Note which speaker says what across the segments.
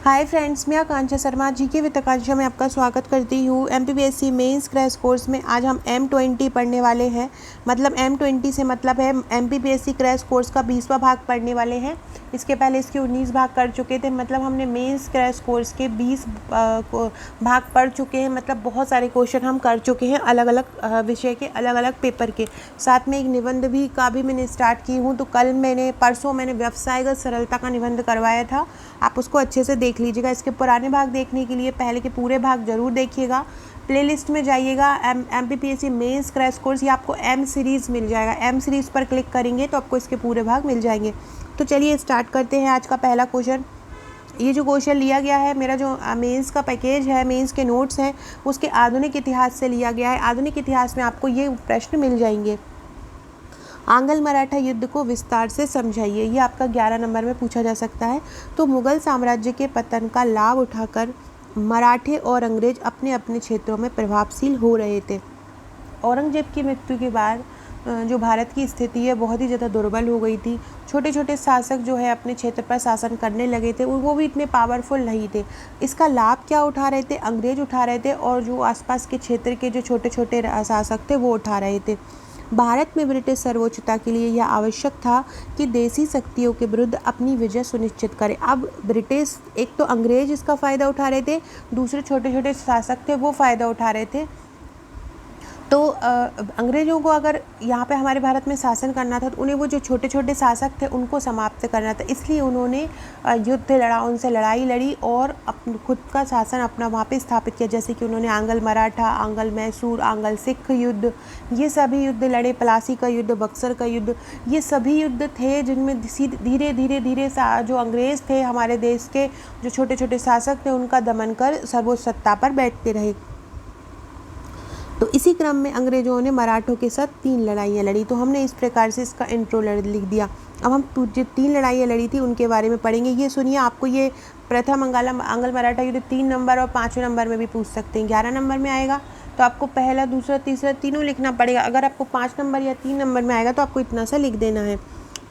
Speaker 1: Hi friends, मैं आकांक्षा Sharma GK with आकांक्षा में आपका स्वागत करती हूँ। एमपीपीएससी मेंस क्रैश कोर्स में आज हम M20 पढ़ने वाले हैं। मतलब M20 से मतलब है एमपीपीएससी क्रैश कोर्स का 20वां भाग पढ़ने वाले हैं। इसके पहले इसके 19 भाग कर चुके थे। मतलब हमने मेंस क्रैश कोर्स के 20 भाग पढ़ चुके हैं। मतलब बहुत सारे क्वेश्चन हम कर चुके हैं अलग अलग विषय के, अलग अलग पेपर के। साथ में एक निबंध का भी मैंने स्टार्ट की हूँ। तो परसों मैंने व्यवसायगत सरलता का निबंध करवाया था, आप उसको अच्छे से देख लीजिएगा। इसके पुराने भाग देखने के लिए पहले के पूरे भाग जरूर देखिएगा। प्लेलिस्ट में जाइएगा, एमपीपीएससी मेंस क्रैश कोर्स, ये आपको एम सीरीज़ मिल जाएगा। एम सीरीज़ पर क्लिक करेंगे तो आपको इसके पूरे भाग मिल जाएंगे। तो चलिए स्टार्ट करते हैं आज का पहला क्वेश्चन। ये जो क्वेश्चन लिया गया है, मेरा जो मेंस का पैकेज है, मेंस के नोट्स हैं, उसके आधुनिक इतिहास से लिया गया है। आधुनिक इतिहास में आपको ये प्रश्न मिल जाएंगे। आंग्ल मराठा युद्ध को विस्तार से समझाइए, ये आपका 11 नंबर में पूछा जा सकता है। तो मुगल साम्राज्य के पतन का लाभ उठाकर मराठे और अंग्रेज अपने अपने क्षेत्रों में प्रभावशील हो रहे थे। औरंगजेब की मृत्यु के बाद जो भारत की स्थिति है बहुत ही ज़्यादा दुर्बल हो गई थी। छोटे छोटे शासक जो है अपने क्षेत्र पर शासन करने लगे थे, वो भी इतने पावरफुल नहीं थे। इसका लाभ क्या उठा रहे थे? अंग्रेज उठा रहे थे, और जो आसपास के क्षेत्र के जो छोटे छोटे शासक थे वो उठा रहे थे। भारत में ब्रिटिश सर्वोच्चता के लिए यह आवश्यक था कि देसी शक्तियों के विरुद्ध अपनी विजय सुनिश्चित करें। अब ब्रिटिश, एक तो अंग्रेज इसका फ़ायदा उठा रहे थे, दूसरे छोटे छोटे शासक थे वो फ़ायदा उठा रहे थे। तो अंग्रेज़ों को अगर यहाँ पे हमारे भारत में शासन करना था तो उन्हें वो जो छोटे छोटे शासक थे उनको समाप्त करना था। इसलिए उन्होंने युद्ध लड़ा, उनसे लड़ाई लड़ी और खुद का शासन अपना वहाँ पे स्थापित किया। जैसे कि उन्होंने आंग्ल मराठा, आंग्ल मैसूर, आंग्ल सिख युद्ध, ये सभी युद्ध लड़े। प्लासी का युद्ध, बक्सर का युद्ध, ये सभी युद्ध थे जिनमें धीरे धीरे जो अंग्रेज़ थे हमारे देश के, जो छोटे छोटे शासक थे, उनका दमन कर सर्वोच्च सत्ता पर बैठते रहे। तो इसी क्रम में अंग्रेजों ने मराठों के साथ 3 लड़ाइयाँ लड़ी। तो हमने इस प्रकार से इसका इंट्रो लिख दिया। अब हम जो 3 लड़ाइयाँ लड़ी थी उनके बारे में पढ़ेंगे। ये सुनिए, आपको ये प्रथम आंग्ल मराठा युद्ध 3 नंबर और 5वें नंबर में भी पूछ सकते हैं। 11 नंबर में आएगा तो आपको पहला, दूसरा, तीसरा तीनों लिखना पड़ेगा। अगर आपको 5 नंबर या 3 नंबर में आएगा तो आपको इतना सा लिख देना है।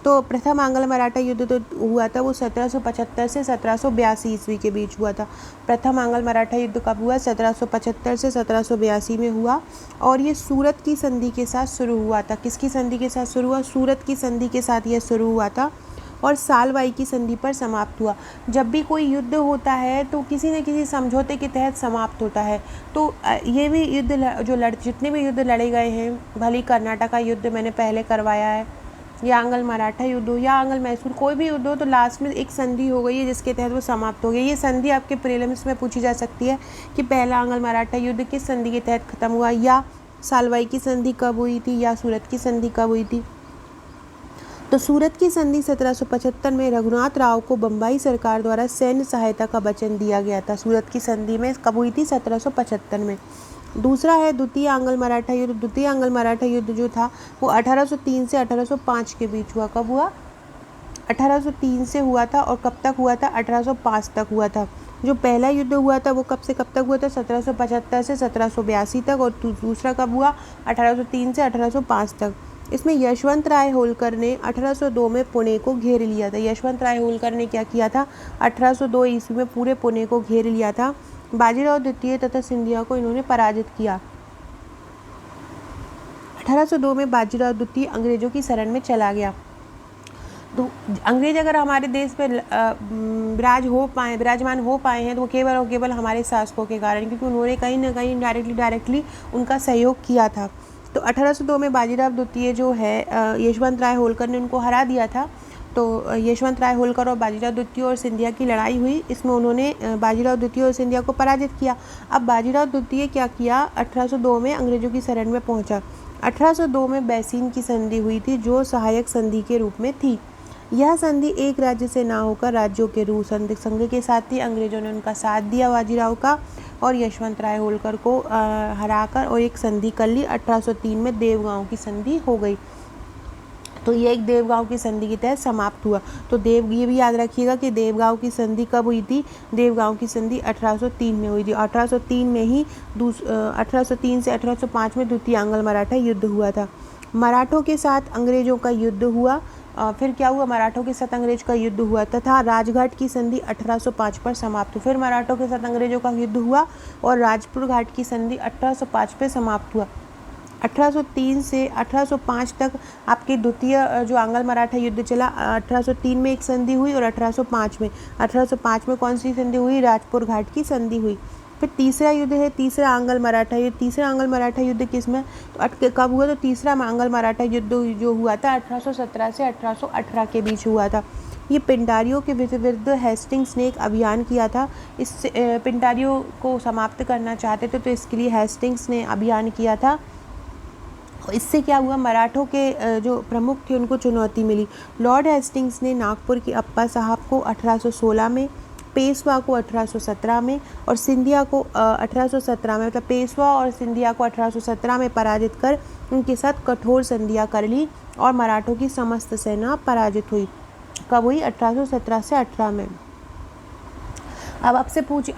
Speaker 1: तो प्रथम आंग्ल मराठा युद्ध तो हुआ था वो 1775 से 1782 ईस्वी के बीच हुआ था। प्रथम आंग्ल मराठा युद्ध कब हुआ? 1775 से 1782 में हुआ, और ये सूरत की संधि के साथ शुरू हुआ था। किसकी संधि के साथ शुरू हुआ? सूरत की संधि के साथ यह शुरू हुआ था और सालवाई की संधि पर समाप्त हुआ। जब भी कोई युद्ध होता है तो किसी न किसी समझौते के तहत समाप्त होता है। तो ये भी युद्ध जितने भी युद्ध लड़े गए हैं, भले कर्नाटक का युद्ध मैंने पहले करवाया है, या आंग्ल मराठा युद्ध हो या आंग्ल मैसूर, कोई भी युद्ध हो, तो लास्ट में एक संधि हो गई है जिसके तहत वो समाप्त हो गई। ये संधि आपके प्रीलिम्स में पूछी जा सकती है कि पहला आंग्ल मराठा युद्ध किस संधि के तहत खत्म हुआ, या सालवाई की संधि कब हुई थी, या सूरत की संधि कब हुई थी। तो सूरत की संधि 1775 में रघुनाथ राव को बम्बई सरकार द्वारा सैन्य सहायता का वचन दिया गया था। सूरत की संधि में कब हुई थी? 1775 में। दूसरा है द्वितीय आंग्ल मराठा युद्ध। द्वितीय आंग्ल मराठा युद्ध जो था वो 1803 से 1805 के बीच हुआ। कब हुआ? 1803 से हुआ था, और कब तक हुआ था? 1805 तक हुआ था। जो पहला युद्ध हुआ था वो कब से कब तक हुआ था? 1775 से 1782 तक, और दूसरा कब हुआ? 1803 से 1805 तक। इसमें यशवंत राय होलकर ने 1802 में पुणे को घेर लिया था। यशवंत राय होलकर ने क्या किया था? 1802 ईस्वी में पूरे पुणे को घेर लिया था। बाजीराव द्वितीय तथा सिंधिया को इन्होंने पराजित किया। 1802 में बाजीराव द्वितीय अंग्रेजों की शरण में चला गया। तो अंग्रेज अगर हमारे देश पे विराजमान हो पाए हैं तो वो केवल और केवल हमारे शासकों के कारण, क्योंकि उन्होंने कहीं ना कहीं डायरेक्टली उनका सहयोग किया था। तो 1802 में बाजीराव द्वितीय जो है यशवंत राय होलकर ने उनको हरा दिया था। तो यशवंत राय होलकर और बाजीराव द्वितीय और सिंधिया की लड़ाई हुई। इसमें उन्होंने बाजीराव द्वितीय और सिंधिया को पराजित किया। अब बाजीराव द्वितीय क्या किया? 1802 में अंग्रेजों की शरण में पहुंचा। 1802 में बैसीन की संधि हुई थी, जो सहायक संधि के रूप में थी। यह संधि एक राज्य से ना होकर राज्यों के रूस संघ के साथ थी। अंग्रेजों ने उनका साथ दिया बाजीराव का, और यशवंत राय होलकर को हराकर और एक संधि कर ली। 1803 में देवगांव की संधि हो गई। तो ये एक देवगांव की संधि के तहत समाप्त हुआ। तो ये भी याद रखिएगा कि देवगांव की संधि कब हुई थी? देवगांव की संधि 1803 में हुई थी। 1803 में ही 1803 से 1805 में द्वितीय आंग्ल मराठा युद्ध हुआ था। मराठों के साथ अंग्रेजों का युद्ध हुआ। फिर क्या हुआ, मराठों के साथ अंग्रेज का युद्ध हुआ तथा राजघाट की संधि 1805 पर समाप्त हुई। फिर मराठों के साथ अंग्रेजों का युद्ध हुआ और राजपुर घाट की संधि 1805 पे समाप्त हुआ। 1803 से 1805 तक आपके द्वितीय जो आंग्ल मराठा युद्ध चला। 1803 में एक संधि हुई और 1805 में कौन सी संधि हुई, राजपुर घाट की संधि हुई। फिर तीसरा युद्ध है तीसरा आंग्ल मराठा युद्ध। तीसरा आंग्ल मराठा युद्ध किसमें, तो कब हुआ, तो तीसरा आंग्ल मराठा युद्ध जो हुआ था 1817 से 1818 के बीच हुआ था। ये पिंडारियों के विरुद्ध हेस्टिंग्स ने एक अभियान किया था। इस पिंडारियों को समाप्त करना चाहते थे, तो इसके लिए हेस्टिंग्स ने अभियान किया था। इससे क्या हुआ, मराठों के जो प्रमुख थे उनको चुनौती मिली। लॉर्ड हेस्टिंग्स ने नागपुर के अप्पा साहब को 1816 में, पेशवा को 1817 में और सिंधिया को 1817 में, मतलब पेशवा और सिंधिया को 1817 में पराजित कर उनके साथ कठोर संधियाँ कर ली और मराठों की समस्त सेना पराजित हुई। कब हुई, 1817 से 18 में। अब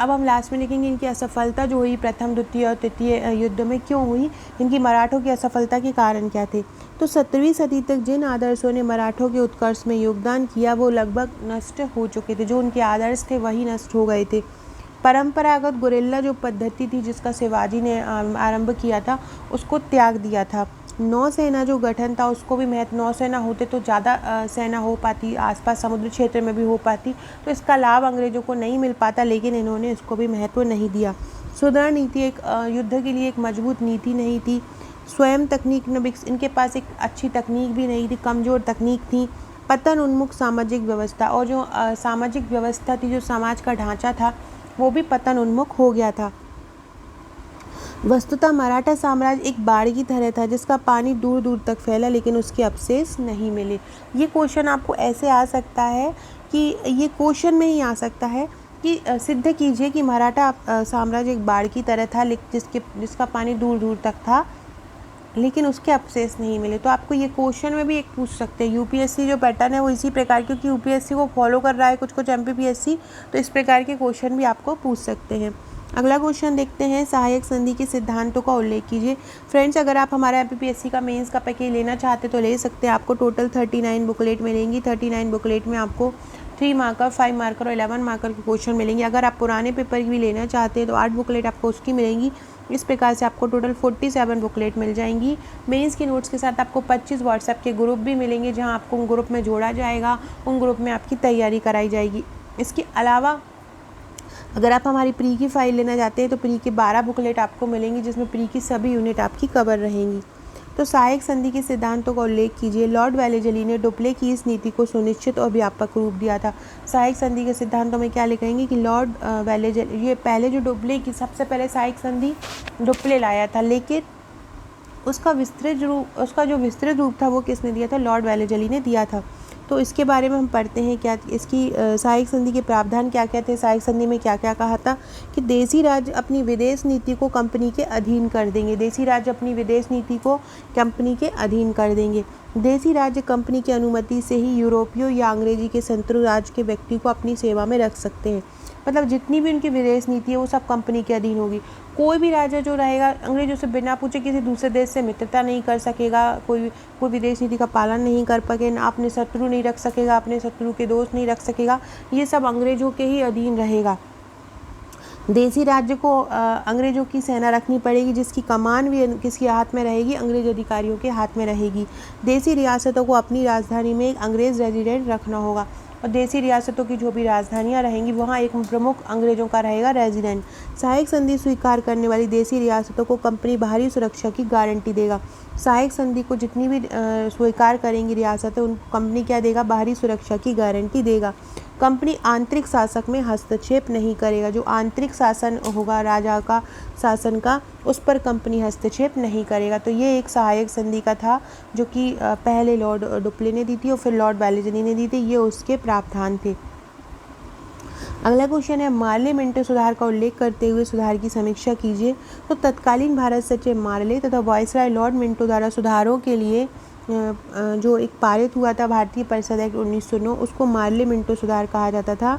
Speaker 1: हम लास्ट में देखेंगे इनकी असफलता जो हुई प्रथम, द्वितीय और तृतीय युद्ध में क्यों हुई, इनकी मराठों की असफलता के कारण क्या थे। तो 17वीं सदी तक जिन आदर्शों ने मराठों के उत्कर्ष में योगदान किया वो लगभग नष्ट हो चुके थे। जो उनके आदर्श थे वही नष्ट हो गए थे। परंपरागत गुरिल्ला जो पद्धति थी जिसका शिवाजी ने आरंभ किया था उसको त्याग दिया था। नौसेना जो गठन था उसको भी महत्व, नौसेना होते तो ज़्यादा सेना हो पाती, आसपास समुद्र क्षेत्र में भी हो पाती, तो इसका लाभ अंग्रेजों को नहीं मिल पाता, लेकिन इन्होंने इसको भी महत्व नहीं दिया। सुदृढ़ नीति, एक युद्ध के लिए एक मजबूत नीति नहीं थी। स्वयं तकनीक इनके पास एक अच्छी तकनीक भी नहीं थी, कमज़ोर तकनीक थी। पतन उन्मुख सामाजिक व्यवस्था, और जो सामाजिक व्यवस्था थी, जो समाज का ढांचा था वो भी पतन उन्मुख हो गया था। वस्तुतः मराठा साम्राज्य एक बाढ़ की तरह था जिसका पानी दूर दूर तक फैला लेकिन उसके अवशेष नहीं मिले। ये क्वेश्चन आपको ऐसे आ सकता है कि ये क्वेश्चन में ही आ सकता है कि सिद्ध कीजिए कि मराठा साम्राज्य एक बाढ़ की तरह था जिसका पानी दूर दूर तक था लेकिन उसके अवशेष नहीं मिले। तो आपको ये क्वेश्चन में भी एक पूछ सकते हैं। यूपीएससी जो पैटर्न है वो इसी प्रकार, क्योंकि यूपीएससी को फॉलो कर रहा है कुछ एमपीपीएससी, तो इस प्रकार के क्वेश्चन भी आपको पूछ सकते हैं। अगला क्वेश्चन देखते हैं, सहायक संधि के सिद्धांतों का उल्लेख कीजिए। फ्रेंड्स, अगर आप हमारा एमपीपीएससी का मेंस का पैकेज लेना चाहते तो ले सकते हैं। आपको टोटल 39 बुकलेट मिलेंगी। 39 बुकलेट में आपको 3 मार्कर, 5 मार्कर और 11 मार्कर के क्वेश्चन मिलेंगे। अगर आप पुराने पेपर की भी लेना चाहते हैं तो 8 बुकलेट आपको उसकी मिलेंगी। इस प्रकार से आपको टोटल 47 बुकलेट मिल जाएंगी। मेंस के नोट्स के साथ आपको 25 व्हाट्सएप के ग्रुप भी मिलेंगे जहां आपको उन ग्रुप में जोड़ा जाएगा, उन ग्रुप में आपकी तैयारी कराई जाएगी। इसके अलावा अगर आप हमारी प्री की फाइल लेना चाहते हैं तो प्री के 12 बुकलेट आपको मिलेंगी जिसमें प्री की सभी यूनिट आपकी कवर रहेंगी। तो सहायक संधि के सिद्धांतों का उल्लेख कीजिए। लॉर्ड वेलेजली ने डुप्ले की इस नीति को सुनिश्चित और व्यापक रूप दिया था। सहायक संधि के सिद्धांतों में क्या लिखेंगे कि लॉर्ड वेलेजली, ये पहले जो डुप्ले की सबसे पहले सहायक संधि डुप्ले लाया था, लेकिन उसका जो विस्तृत रूप था वो किसने दिया था, लॉर्ड वेलेजली ने दिया था। तो इसके बारे में हम पढ़ते हैं क्या इसकी सहायक संधि के प्रावधान क्या क्या थे। सहायक संधि में क्या क्या कहा था कि देसी राज्य अपनी विदेश नीति को कंपनी के अधीन कर देंगे। देसी राज्य अपनी विदेश नीति को कंपनी के अधीन कर देंगे। देसी राज्य कंपनी की अनुमति से ही यूरोपियों या अंग्रेजी के शत्रु राज्य के व्यक्ति को अपनी सेवा में रख सकते हैं। मतलब जितनी भी उनकी विदेश नीति है वो सब कंपनी के अधीन होगी। कोई भी राजा जो रहेगा अंग्रेजों से बिना पूछे किसी दूसरे देश से मित्रता नहीं कर सकेगा, कोई विदेश नीति का पालन नहीं कर पाएगा, ना अपने शत्रु नहीं रख सकेगा, अपने शत्रु के दोस्त नहीं रख सकेगा, ये सब अंग्रेजों के ही अधीन रहेगा। देसी राज्य को अंग्रेजों की सेना रखनी पड़ेगी जिसकी कमान भी किसके हाथ में रहेगी, अंग्रेज अधिकारियों के हाथ में रहेगी। देसी रियासतों को अपनी राजधानी में एक अंग्रेज रेजिडेंट रखना होगा और देसी रियासतों की जो भी राजधानियां रहेंगी वहाँ एक प्रमुख अंग्रेजों का रहेगा रेजिडेंट। सहायक संधि स्वीकार करने वाली देसी रियासतों को कंपनी बाहरी सुरक्षा की गारंटी देगा। सहायक संधि को जितनी भी स्वीकार करेंगी रियासतें उनको कंपनी क्या देगा, बाहरी सुरक्षा की गारंटी देगा। कंपनी आंतरिक शासक में हस्तक्षेप नहीं करेगा। जो आंतरिक शासन होगा राजा का शासन का, उस पर कंपनी हस्तक्षेप नहीं करेगा। तो ये एक सहायक संधि का था जो कि पहले लॉर्ड डुप्ले ने दी थी और फिर लॉर्ड वेलेजली ने दी थी। ये उसके प्रावधान थे। अगला क्वेश्चन है, मार्ले मिंटो सुधार का उल्लेख करते हुए सुधार की समीक्षा कीजिए। तो तत्कालीन भारत सचिव मार्ले तथा वायसराय लॉर्ड मिंटो द्वारा सुधारों के लिए जो एक पारित हुआ था भारतीय परिषद एक्ट 1909, उसको मार्ले मिंटो सुधार कहा जाता था।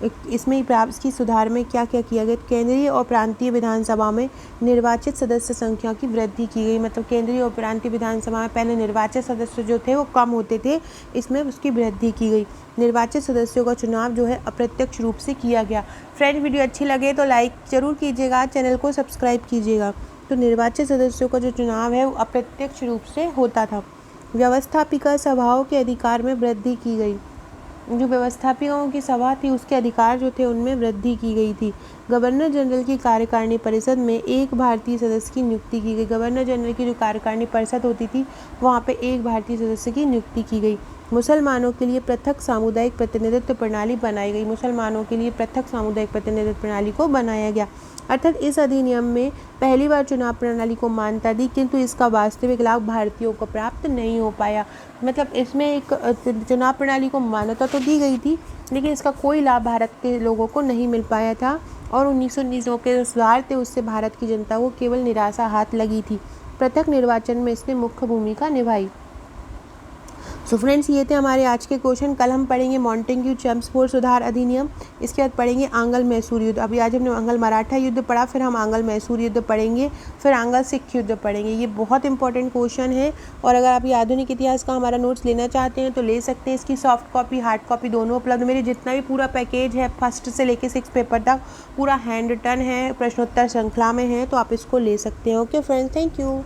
Speaker 1: इसमें प्राप्त की सुधार में क्या क्या किया गया। केंद्रीय और प्रांतीय विधानसभा में निर्वाचित सदस्य संख्या की वृद्धि की गई, मतलब केंद्रीय और प्रांतीय विधानसभा में पहले निर्वाचित सदस्य जो थे वो कम होते थे, इसमें उसकी वृद्धि की गई। निर्वाचित सदस्यों का चुनाव जो है अप्रत्यक्ष रूप से किया गया। फ्रेंड, वीडियो अच्छी लगे तो लाइक ज़रूर कीजिएगा, चैनल को सब्सक्राइब कीजिएगा। तो निर्वाचित सदस्यों का जो चुनाव है वो अप्रत्यक्ष रूप से होता था। व्यवस्थापिका सभाओं के अधिकार में वृद्धि की गई, जो व्यवस्थापिकाओं की सभा थी उसके अधिकार जो थे उनमें वृद्धि की गई थी। गवर्नर जनरल की कार्यकारिणी परिषद में एक भारतीय सदस्य की नियुक्ति की गई। गवर्नर जनरल की जो कार्यकारिणी परिषद होती थी वहाँ पे एक भारतीय सदस्य की नियुक्ति की गई। मुसलमानों के लिए पृथक सामुदायिक प्रतिनिधित्व प्रणाली बनाई गई। मुसलमानों के लिए पृथक सामुदायिक प्रतिनिधित्व प्रणाली को बनाया गया। अर्थात इस अधिनियम में पहली बार चुनाव प्रणाली को मान्यता दी, किंतु इसका वास्तविक लाभ भारतीयों को प्राप्त नहीं हो पाया। मतलब इसमें एक चुनाव प्रणाली को मान्यता तो दी गई थी, लेकिन इसका कोई लाभ भारत के लोगों को नहीं मिल पाया था। और 1919 के सुधार थे उससे भारत की जनता को केवल निराशा हाथ लगी थी। पृथक निर्वाचन में इसने मुख्य भूमिका निभाई। सो फ्रेंड्स, ये थे हमारे आज के क्वेश्चन। कल हम पढ़ेंगे मॉन्टेग्यू चेम्सफोर्ड सुधार अधिनियम, इसके बाद पढ़ेंगे आंग्ल मैसूर युद्ध। अभी आज हमने आंग्ल मराठा युद्ध पढ़ा, फिर हम आंग्ल मैसूर युद्ध पढ़ेंगे, फिर आंग्ल सिख युद्ध पढ़ेंगे। ये बहुत इंपॉर्टेंट क्वेश्चन है, और अगर आप ये आधुनिक इतिहास का हमारा नोट्स लेना चाहते हैं तो ले सकते हैं। इसकी सॉफ्ट कॉपी हार्ड कॉपी दोनों उपलब्ध। मेरे जितना भी पूरा पैकेज है फर्स्ट से लेके 6 पेपर तक पूरा हैंड रिटन है, प्रश्नोत्तर श्रृंखला में है, तो आप इसको ले सकते हैं। Okay friends, thank you.